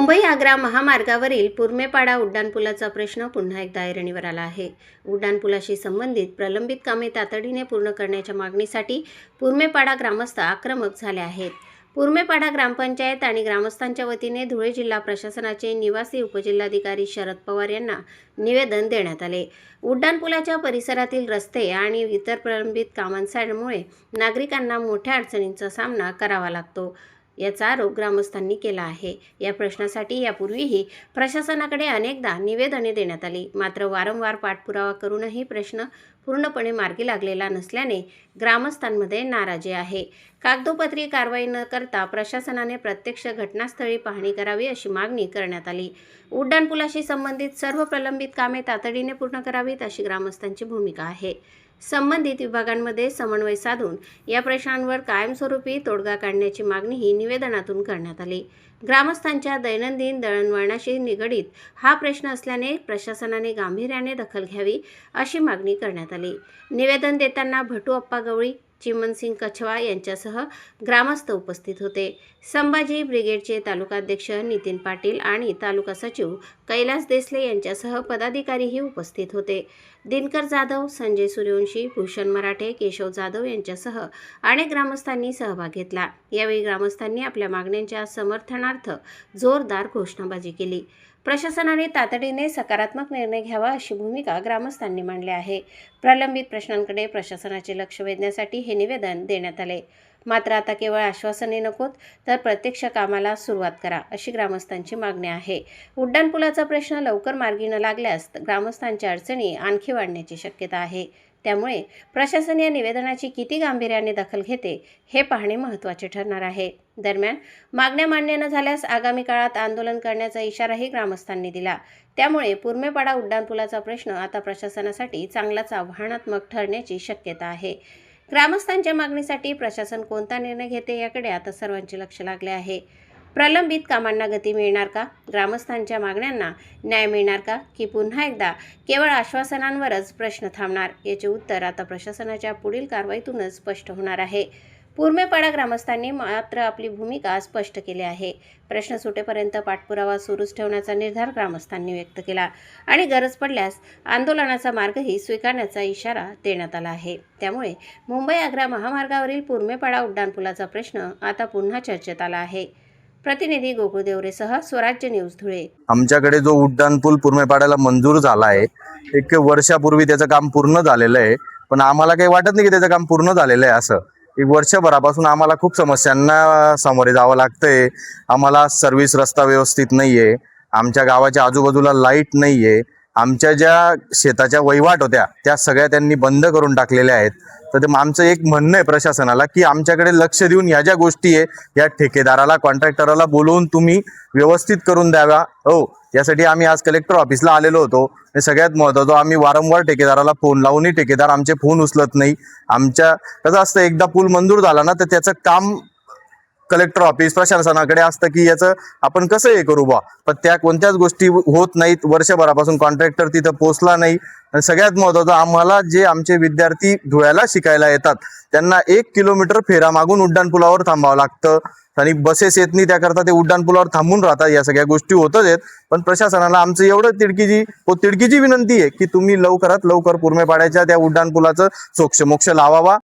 मुंबई आग्रा महामार्गावरील पुरमेपाडा उड्डाणपुलाचा प्रश्न पुन्हा एकदा ऐरणीवर आला आहे। उड्डाणपुलाशी संबंधित प्रलंबित कामे तातडीने पूर्ण करण्याच्या मागणीसाठी पुरमेपाडा ग्रामस्थ आक्रमक झाले आहेत। पुरमेपाडा ग्रामपंचायत आणि ग्रामस्थांच्या वतीने धुळे जिल्हा प्रशासनाचे निवासी उपजिल्हाधिकारी शरद पवार यांना निवेदन देण्यात आले। उड्डाणपुलाच्या परिसरातील रस्ते आणि इतर प्रलंबित कामांमुळे नागरिकांना मोठ्या अडचणींचा सामना करावा लागतो, याचा आरोप ग्रामस्थांनी केला आहे। या प्रश्नासाठी यापूर्वीही प्रशासनाकडे अनेकदा निवेदने देण्यात आली, मात्र वारंवार पाठपुरावा करूनही प्रश्न पूर्णपणे मार्गी लागलेला नसल्याने ग्रामस्थांमध्ये नाराजी आहे। कागदोपत्री कारवाई न करता प्रशासनाने प्रत्यक्ष घटनास्थळी पाहणी करावी अशी मागणी करण्यात आली। उड्डाणपुलाशी संबंधित सर्व प्रलंबित कामे तातडीने पूर्ण करावीत अशी ग्रामस्थांची भूमिका आहे। संबंधित विभागांमध्ये समन्वय साधून या प्रश्नांवर कायमस्वरूपी तोडगा काढण्याची मागणीही निवेदनातून करण्यात आली। ग्रामस्थांच्या दैनंदिन दळणवळणाशी निगडीत हा प्रश्न असल्याने प्रशासनाने गांभीर्याने दखल घ्यावी अशी मागणी करण्यात आली। निवेदन देताना भटू अप्पा गवळी, चिमनसिंग कछवा यांच्यासह ग्रामस्थ उपस्थित होते। संभाजी ब्रिगेडचे तालुकाध्यक्ष नितीन पाटील आणि तालुका सचिव कैलास देसले यांच्यासह पदाधिकारीही उपस्थित होते। दिनकर जाधव, संजय सूर्यवंशी, भूषण मराठे, केशव जाधव यांच्यासह अनेक ग्रामस्थांनी सहभाग घेतला। यावेळी ग्रामस्थांनी आपल्या मागण्यांच्या समर्थनार्थ जोरदार घोषणाबाजी केली। प्रशासनाने तातडीने सकारात्मक निर्णय घ्यावा अशी भूमिका ग्रामस्थांनी मांडली आहे। प्रलंबित प्रश्नांकडे प्रशासनाचे लक्ष वेधण्यासाठी हे निवेदन देण्यात आले। मात्र आता केवळ आश्वासने नकोत, तर प्रत्यक्ष कामाला सुरुवात करा अशी ग्रामस्थांची मागणी आहे। उड्डाणपुलाचा प्रश्न लवकर मार्गी न लागल्यास ग्रामस्थांच्या अडचणी आणखी वाढण्याची शक्यता आहे। त्यामुळे प्रशासन या निवेदनाची किती गांभीर्याने दखल घेते हे पाहणे महत्त्वाचे ठरणार आहे। दरम्यान मागण्या मान्य न झाल्यास आगामी काळात आंदोलन करण्याचा इशाराही ग्रामस्थांनी दिला। त्यामुळे पुरमेपाडा उड्डाणपुलाचा प्रश्न आता प्रशासनासाठी चांगलाच आव्हानात्मक ठरण्याची शक्यता आहे। ग्रामस्थांच्या मागणीसाठी प्रशासन कोणता निर्णय घेते याकडे आता सर्वांचे लक्ष लागले आहे। प्रलंबित कामांना गती मिळणार का? ग्रामस्थांच्या मागण्यांना न्याय मिळणार का? की पुन्हा एकदा केवळ आश्वासनांवरच प्रश्न थांबणार? याचे उत्तर आता प्रशासनाच्या पुढील कारवाईतूनच स्पष्ट होणार आहे। पुरमेपाडा ग्रामस्थांनी मात्र आपली भूमिका स्पष्ट केली आहे। प्रश्न सुटेपर्यंत पाठपुरावा सुरूच ठेवण्याचा निर्धार ग्रामस्थांनी व्यक्त केला आणि गरज पडल्यास आंदोलनाचा मार्गही स्वीकारण्याचा इशारा देण्यात आला आहे। त्यामुळे मुंबई आग्रा महामार्गावरील पुरमेपाडा उड्डाणपुलाचा प्रश्न आता पुन्हा चर्चेत आला आहे। प्रतिनिधी गोकुळ देवरेसह स्वराज्य न्यूज धुळे। आमच्याकडे जो उड्डाणपूल पुरमेपाड्याला मंजूर झाला आहे, 1 वर्षापूर्वी त्याचं काम पूर्ण झालेलं आहे, पण आम्हाला काही वाटत नाही की त्याचं काम पूर्ण झालेलं आहे। असं 1 वर्षभरापासून आम्हाला खूप समस्यांना सामोरे जावं लागतंय। आम्हाला सर्व्हिस रस्ता व्यवस्थित नाहीये, आमच्या गावाच्या आजूबाजूला लाईट नाहीये, आमच्या ज्या शेताच्या वहिवाट होत्या त्या सगळ्या त्यांनी बंद करून टाकलेल्या आहेत। तर आमचं एक म्हणणं आहे प्रशासनाला की आमच्याकडे लक्ष देऊन ह्या ज्या गोष्टी आहे या ठेकेदाराला, कॉन्ट्रॅक्टरला बोलवून तुम्ही व्यवस्थित करून द्यावा। हो, यासाठी आम्ही आज कलेक्टर ऑफिसला आलेलो होतो। सगळ्यात महत्त्वाचं, आम्ही वारंवार ठेकेदाराला फोन लावूनही ठेकेदार आमचे फोन उचलत नाही। आमच्या कसं असतं, एकदा पूल मंजूर झाला ना तर त्याचं काम कलेक्टर ऑफिस प्रशासनाकडे असतं की याचं आपण कसं हे करू बा, पण त्या कोणत्याच गोष्टी होत नाहीत। वर्षभरापासून कॉन्ट्रॅक्टर तिथं पोहोचला नाही। आणि सगळ्यात महत्त्वाचं, आम्हाला जे आमचे विद्यार्थी धुळ्याला शिकायला येतात त्यांना 1 किलोमीटर फेरा मागून उड्डाणपुलावर थांबावं लागतं आणि बसेस येत नाही, त्याकरता ते उड्डाणपुलावर थांबून राहतात। या सगळ्या गोष्टी होतच आहेत, पण प्रशासनाला आमचं एवढं तिडकीची विनंती आहे की तुम्ही लवकरात लवकर पुरमेपाड्याच्या त्या उड्डाणपुलाचं सोक्षमोक्ष लावावा।